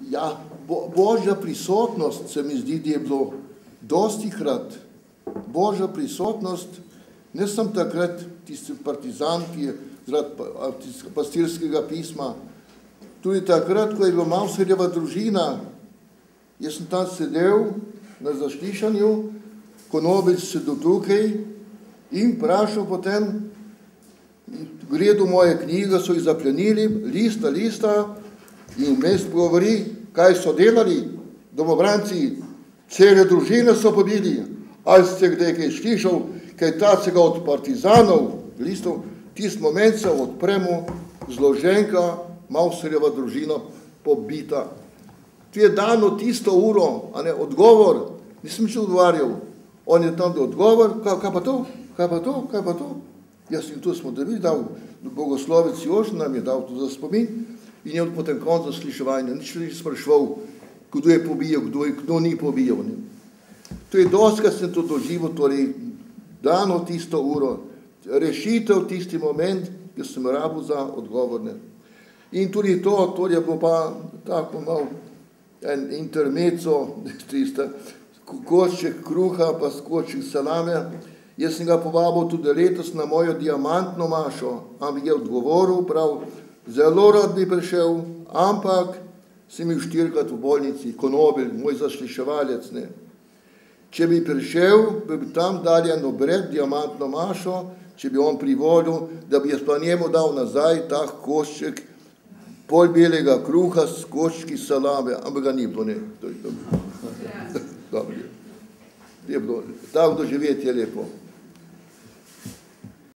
Ja, Božja prisotnost se mi zdi, da je bilo dostikrat Božja prisotnost, ne sem takrat tisti partizan, ki je zaradi pastirskega pisma, tudi takrat, ko je bila Mauserjeva družina, jaz sem tam sedel na zaslišanju, Konobeljc sedel tukaj in vprašal potem, gledal moje knjige, so jih zaplenili, lista, in vmes govori, kaj so delali domobranci, cele družine so pobili, ali ste kdaj kaj slišal, kaj tacega od partizanov, listov, tist moment se odpremo, zloženka, Mauserjeva družina pobita. Tu je dano tisto uro, a ne, odgovor, nisem še odgovarjal, on je tam da odgovor, kaj pa to? Jaz in tu smo dobili, dal bogoslovec Jož, nam je dal to za spomin in je potem konc zasliševanja, nič ne spraševal, kdo je pobijal, kdo ni pobijal. Ne. To je dostkrat sem to doživel, torej dano tisto uro, rešitev tisti moment, ki sem rabil za odgovorne. In tudi to je bilo pa tako malo en intermezzo, košček kruha pa košček salame. Jaz sem ga povabil tudi letos na mojo diamantno mašo, ampak je odgovoril prav, zelo rad bi prišel, ampak sem bil 4-krat v bolnici, Konobeljc, moj zasliševalec. Ne. Če bi prišel, bi tam dali en obred, diamantno mašo, če bi on privolil, da bi jaz pa njemu dal nazaj ta košček pol belega kruha s koščki salame, ampak ga ni bilo, ne. Dobro je. Tako doživeti je lepo.